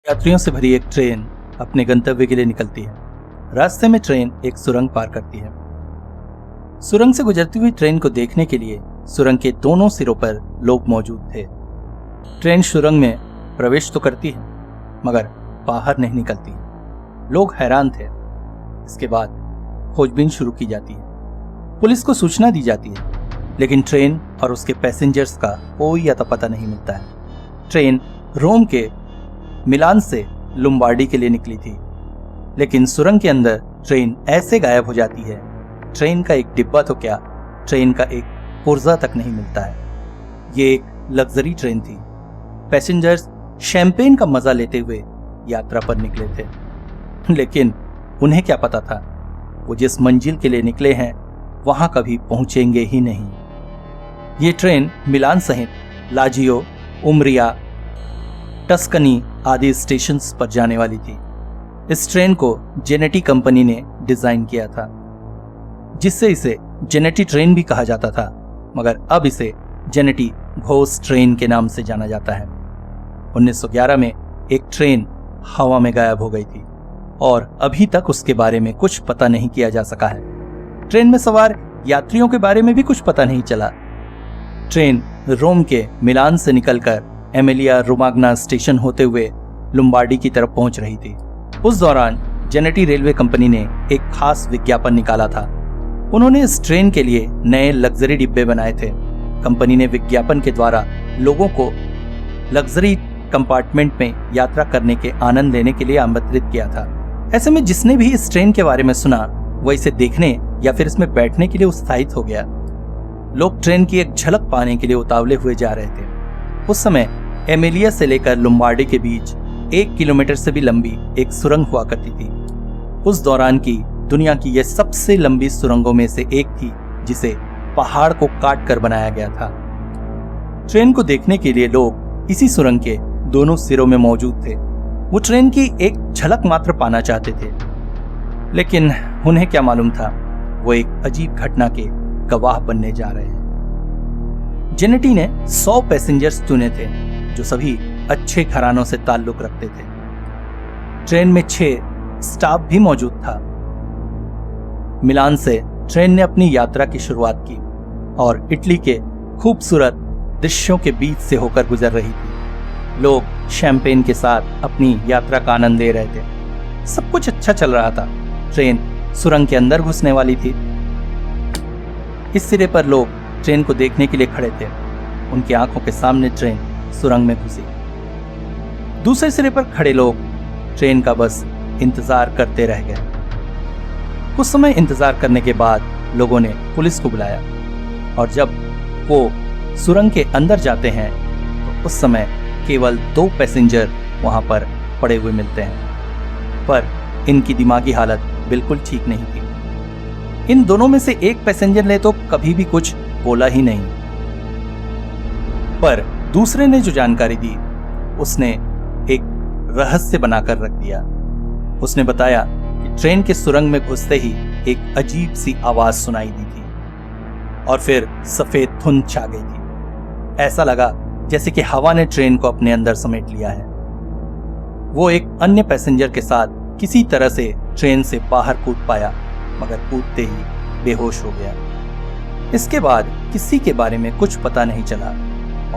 यात्रियों से भरी एक ट्रेन अपने गंतव्य के लिए निकलती है। रास्ते में ट्रेन एक सुरंग पार करती है। सुरंग से गुजरती हुई ट्रेन को देखने के लिए सुरंग के दोनों सिरों पर लोग मौजूद थे। ट्रेन सुरंग में प्रवेश तो करती है मगर बाहर नहीं निकलती। लोग हैरान थे। इसके बाद खोजबीन शुरू की जाती है। पुलिस को सूचना दी जाती है, लेकिन ट्रेन और उसके पैसेंजर्स का कोई अता पता नहीं मिलता है। ट्रेन रोम के मिलान से लुम्बार्डी के लिए निकली थी, लेकिन सुरंग के अंदर ट्रेन ऐसे गायब हो जाती है। ट्रेन का एक डिब्बा तो क्या, ट्रेन का एक पुर्जा तक नहीं मिलता है। ये एक लग्जरी ट्रेन थी। पैसेंजर्स शैंपेन का मजा लेते हुए यात्रा पर निकले थे, लेकिन उन्हें क्या पता था वो जिस मंजिल के लिए निकले हैं वहां कभी पहुंचेंगे ही नहीं। ये ट्रेन मिलान सहित लाजियो, उमरिया, टस्कनी आदि स्टेशंस पर जाने वाली थी। इस ट्रेन को जेनेटी कंपनी ने डिजाइन किया था, जिससे इसे जेनेटी ट्रेन भी कहा जाता था, मगर अब इसे जेनेटी घोस्ट ट्रेन के नाम से जाना जाता है। 1911 में एक ट्रेन हवा में गायब हो गई थी और अभी तक उसके बारे में कुछ पता नहीं किया जा सका है। ट्रेन में सवार यात्रियों के बारे में भी कुछ पता नहीं चला। ट्रेन रोम के मिलान से निकलकर एमिलिया रोमाग्ना स्टेशन होते हुए लुम्बार्डी की तरफ पहुंच रही थी। उस दौरान जेनेटी रेलवे कंपनी ने एक खास विज्ञापन निकाला था। उन्होंने इस ट्रेन के लिए नए लग्जरी डिब्बे बनाए थे। कंपनी ने विज्ञापन के द्वारा लोगों को लग्जरी कंपार्टमेंट में यात्रा करने के आनंद लेने के लिए आमंत्रित किया था। ऐसे में जिसने भी इस ट्रेन के बारे में सुना वह इसे देखने या फिर इसमें बैठने के लिए उत्साहित हो गया। लोग ट्रेन की एक झलक पाने के लिए उतावले हुए जा रहे थे। उस समय एमिलिया से लेकर लुम्बार्डी के बीच 1 किलोमीटर से भी लंबी एक सुरंग हुआ करती थी। उस दौरान की दुनिया की यह सबसे लंबी सुरंगों में से एक थी, जिसे पहाड़ को काट कर बनाया गया था। ट्रेन को देखने के लिए लोग इसी सुरंग के दोनों सिरों में मौजूद थे। वो ट्रेन की एक झलक मात्र पाना चाहते थे, लेकिन उन्हें क्या मालूम था वो एक अजीब घटना के गवाह बनने जा रहे हैं। जेनेटी ने 100 पैसेंजर्स चुने थे जो सभी अच्छे घरानों से ताल्लुक रखते थे। ट्रेन में 6 स्टाफ भी मौजूद था। मिलान से ट्रेन ने अपनी यात्रा की शुरुआत की और इटली के खूबसूरत दृश्यों के बीच से होकर गुजर रही थी। लोग शैंपेन के साथ अपनी यात्रा का आनंद ले रहे थे। सब कुछ अच्छा चल रहा था। ट्रेन सुरंग के अंदर घुसने वाली थी। इस सिरे पर लोग ट्रेन को देखने के लिए खड़े थे। उनकी आंखों के सामने ट्रेन सुरंग में घुसी। दूसरे सिरे पर खड़े लोग ट्रेन का बस इंतजार करते रह गए। कुछ समय इंतजार करने के बाद लोगों ने पुलिस को बुलाया और जब वो सुरंग के अंदर जाते हैं तो उस समय केवल 2 पैसेंजर वहां पर पड़े हुए मिलते हैं, पर इनकी दिमागी हालत बिल्कुल ठीक नहीं थी। इन दोनों में से एक पैसेंजर ने तो कभी भी कुछ बोला ही नहीं, पर दूसरे ने जो जानकारी दी उसने एक रहस्य बनाकर रख दिया। उसने बताया कि ट्रेन के सुरंग में घुसते ही एक अजीब सी आवाज सुनाई दी थी और फिर सफेद धुंध छा गई थी। ऐसा लगा जैसे कि हवा ने ट्रेन को अपने अंदर समेट लिया है। वो एक अन्य पैसेंजर के साथ किसी तरह से ट्रेन से बाहर कूद पाया, मगर कूदते ही बेहोश हो गया। इसके बाद किसी के बारे में कुछ पता नहीं चला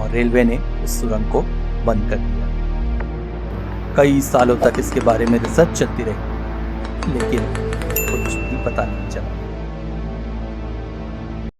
और रेलवे ने इस सुरंग को बंद कर दिया। कई सालों तक इसके बारे में रिसर्च चलती रही, लेकिन कुछ भी पता नहीं चला।